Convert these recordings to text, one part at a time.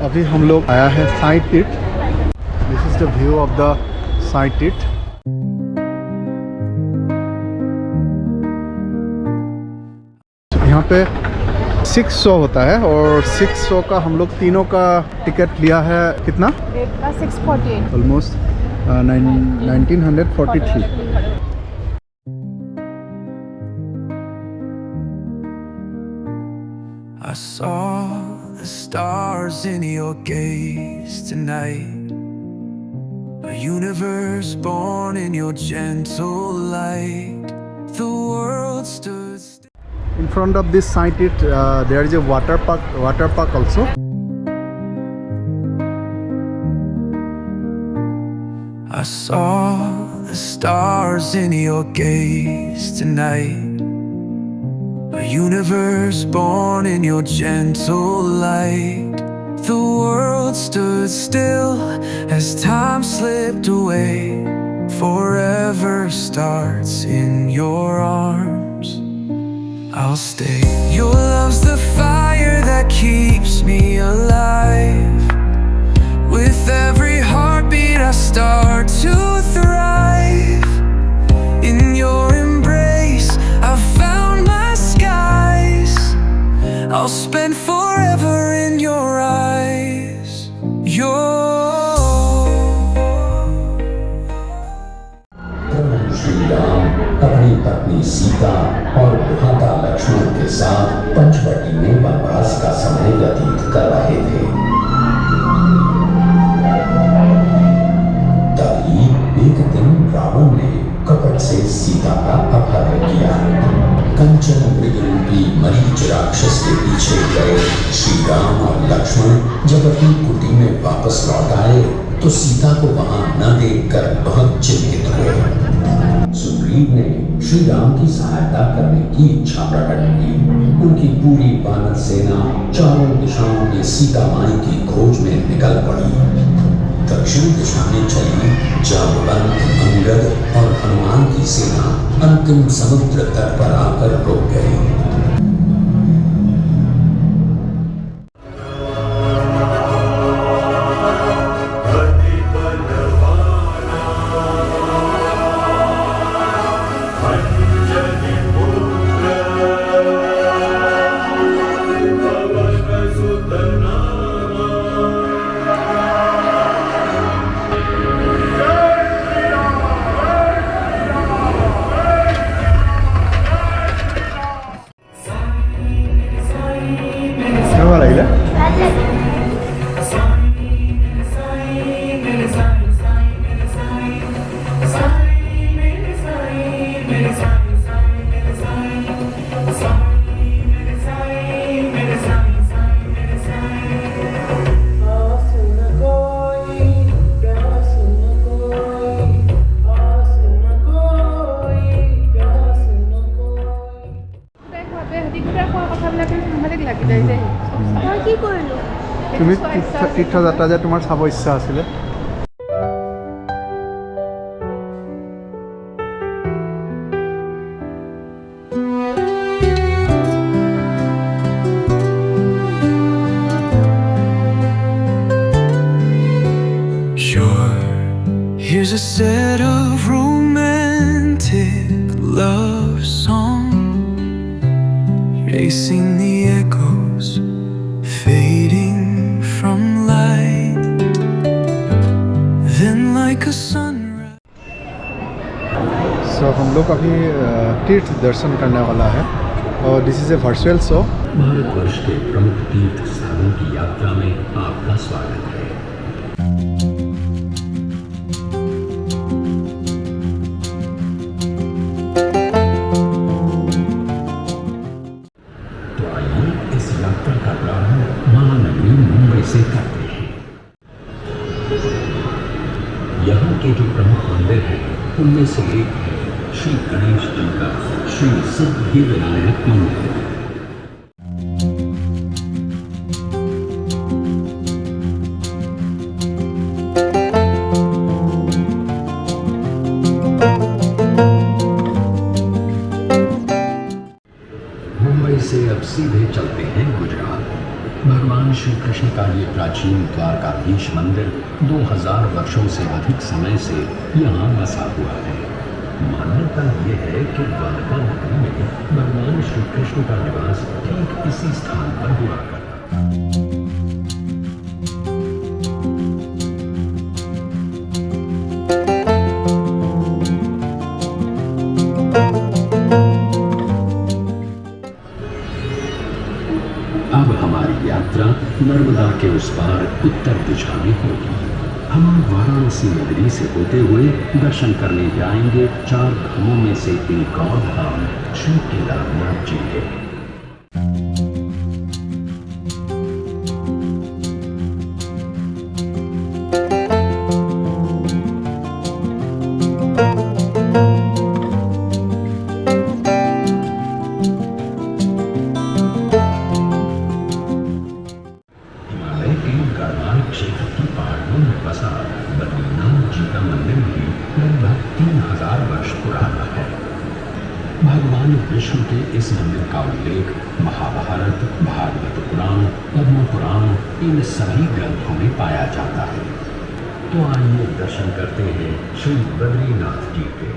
अभी हम लोग आया है साई तीर्थ। This is the view of the Sai तीर्थ। यहाँ पे 600 होता है और 600 का हम लोग तीनों का टिकट लिया है कितना? एक का 648 almost 1943। I saw the stars in your gaze tonight, a universe born in your gentle light. The world stood still. In front of this site, there is a water park also. I saw the stars in your gaze tonight, a universe born in your gentle light. The world stood still as time slipped away. Forever starts in your arms. I'll stay. Your love's the fire that keeps me alive. With every heartbeat I start to thrive. In your embrace I've found my skies. I'll spend forever in your eyes. Shri Ram अपनी पत्नी सीता और भ्राता लक्ष्मण के साथ पंचवटी में वनवास का समय व्यतीत कर रहे थे। तभी एक दिन रावण ने कपट से सीता का अपहरण किया। कंचन मृग रूपी मरीच राक्षस के पीछे गए श्री राम और लक्ष्मण जब अपनी कुटी में वापस लौट आए तो सीता को वहां न देखकर बहुत चिंतित हुए। सुग्रीव ने श्री राम की सहायता करने की इच्छा प्रकट की। उनकी पूरी वानर सेना चारों दिशाओं में सीता माई की खोज में निकल पड़ी। दक्षिण दिशा में चली जामवंत, अंगद और हनुमान की सेना अंतिम समुद्र तट पर आकर रुक गई। তুমি তীৰ্থযাত্ৰা যে তোমাৰ চাব ইচ্ছা আছিলে। Sure, here's a set of romantic love songs, racing the echoes, fading from light, then like a sunrise. So हम लोग अभी तीर्थ दर्शन करने वाला है और this is a virtual show. Bharatvarsh के प्रमुख तीर्थ स्थानों की यात्रा में आपका स्वागत है। तो आइए इस यात्रा का प्रारंभ महानगरी मुंबई से करते हैं। यहाँ के जो प्रमुख मंदिर हैं उनमें से एक है श्री गणेश जी का श्री सिद्धिविनायक मंदिर। मुंबई से अब सीधे चलते हैं गुजरात। भगवान श्री कृष्ण का ये प्राचीन द्वारकाधीश मंदिर 2000 वर्षों से अधिक समय से यहाँ बसा हुआ है। मान्यता ये है कि द्वारका नगरी में भगवान श्री कृष्ण का निवास ठीक इसी स्थान पर हुआ करता। अब हमारी यात्रा नर्मदा के उस पार उत्तर दिशा में होगी। हम वाराणसी नगरी से होते हुए दर्शन करने जाएंगे 4 धामों में से एक और धाम श्री केदारनाथ जी के। क्षेत्र की पहाड़ियों में बसा बद्रीनाथ जी का मंदिर भी लगभग 3000 वर्ष पुराना है। भगवान विष्णु के इस मंदिर का उल्लेख महाभारत, भागवत पुराण, पद्म पुराण इन सभी ग्रंथों में पाया जाता है। तो आइए दर्शन करते हैं श्री बद्रीनाथ जी के।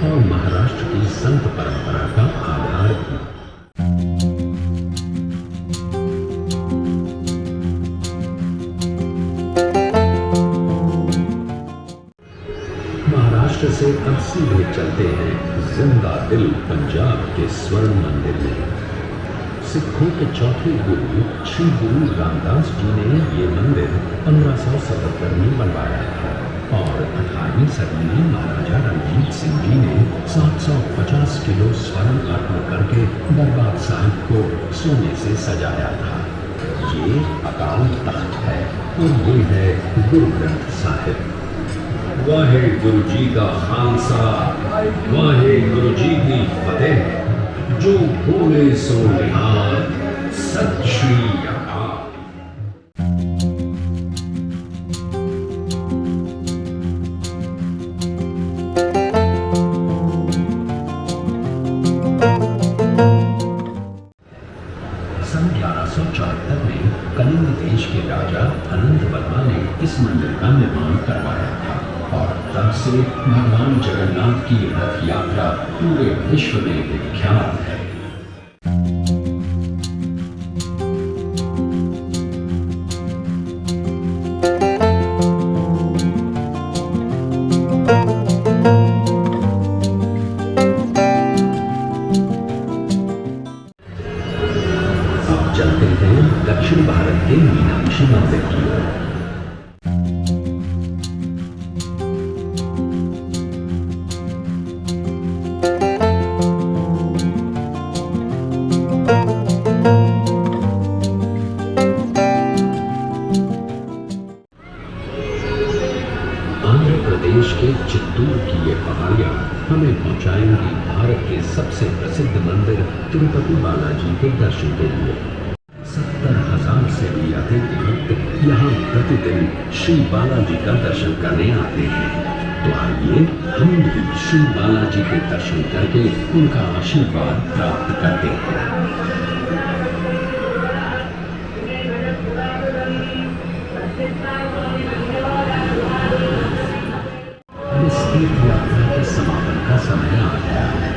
और महाराष्ट्र की संत परंपरा का आधार भी। महाराष्ट्र से अब सीधे चलते हैं जिंदा दिल पंजाब के स्वर्ण मंदिर में। सिखों के चौथे गुरु श्री गुरु रामदास जी ने ये मंदिर 1577 में बनवाया था और 18वीं सदी में महाराजा रणजीत सिंह जी ने 750 किलो स्वर्ण अर्पण करके दरबार साहिब को सोने से सजाया था। ये अकाल तख्त है और ये है गुरु ग्रंथ साहिब। वाहे गुरु जी का खालसा, वाहे गुरु जी की फतेह, जो बोले सो निहाल, सत श्री अकाल। सन 1174 में कलिंग देश के राजा अनंत वर्मा ने इस मंदिर का निर्माण करवाया था और तब से भगवान जगन्नाथ की रथ यात्रा पूरे विश्व में विख्यात है। अब चलते हैं दक्षिण भारत के मीनाक्षी मंदिर की ओर। आंध्र प्रदेश के चित्तूर की ये पहाड़ियाँ हमें पहुँचाएंगी भारत के सबसे प्रसिद्ध मंदिर तिरुपति बालाजी के दर्शन के लिए। 70,000 से भी अधिक भक्त यहाँ प्रतिदिन श्री बालाजी का दर्शन करने आते हैं। तो आइए हम भी श्री बालाजी के दर्शन करके उनका आशीर्वाद प्राप्त करते हैं। इस तीर्थ यात्रा के समापन का समय आ गया है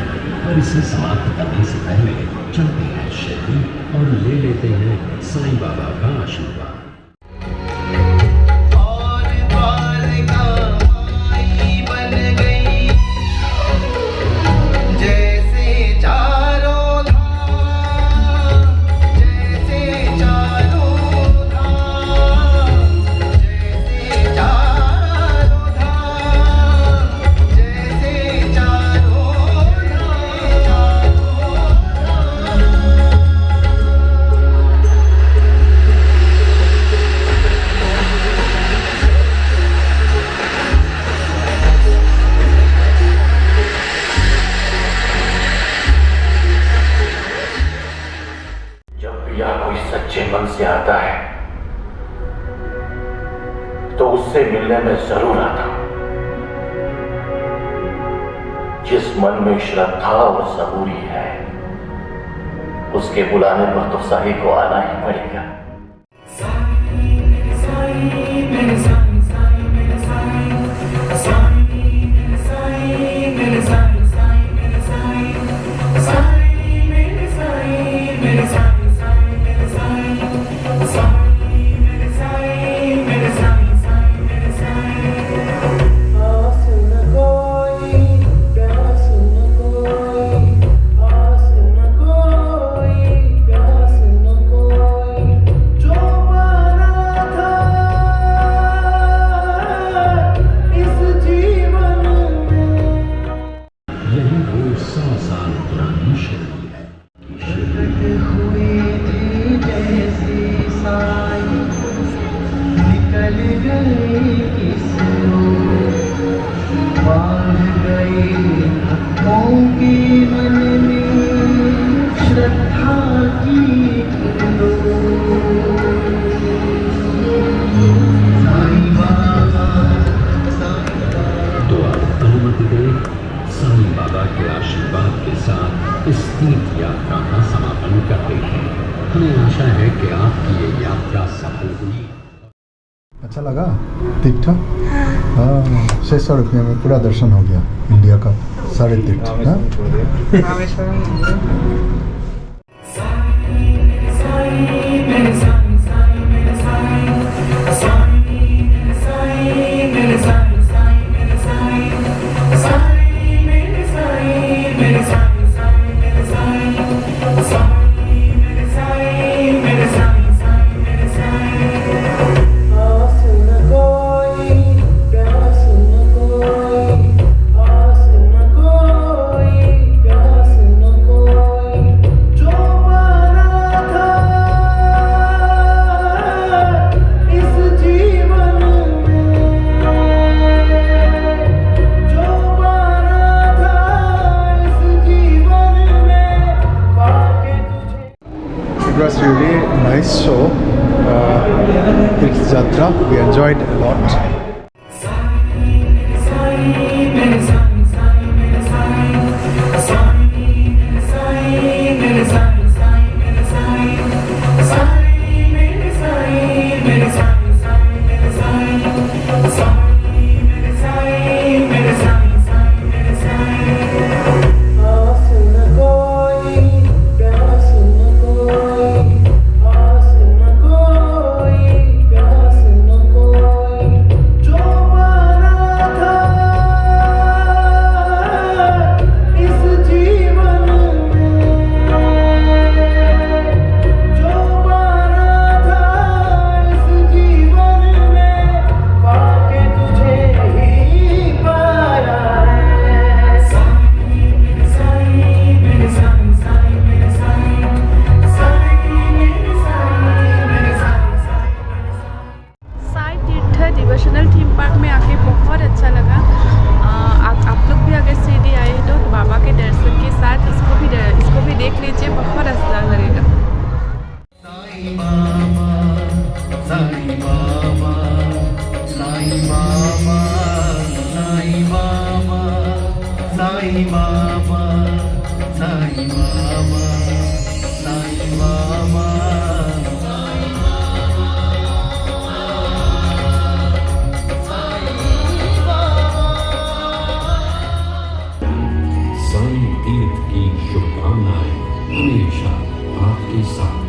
और इसे समाप्त करने से पहले चलते हैं शिरडी और ले लेते हैं साईं बाबा का आशीर्वाद। तो उससे मिलने में जरूर आता। जिस मन में श्रद्धा और सबूरी है, उसके बुलाने पर तो साई को आना ही पड़ेगा। यही वो 100 साल पुरानी शैली है। निकल गए किस बांध गए हकों के मन में श्रद्धा की साईं बाबा तो आप अनुमति दें, साईं बाबा के आशीर्वाद के साथ इस तीर्थ यात्रा का समापन करते हैं। हमें आशा है कि आपकी ये यात्रा सफल हुई। अच्छा लगा? ठीक था? हाँ 600 रुपये में पूरा दर्शन हो गया इंडिया का सारे तीर्थ। हाँ? It was really nice show, Tirth Jatra. We enjoyed a lot. Devotional theme park में आके बहुत अच्छा लगा। आप लोग भी अगर सीधी आए तो बाबा के दर्शन के साथ इसको भी देख लीजिए, बहुत अच्छा लगेगा। साईं बाबा साईं बाबा साईं बाबा साईं बाबा साईं बाबा साईं बाबा साईं बाबा साईं तीर्थ की शुभकामनाएं हमेशा आपके साथ।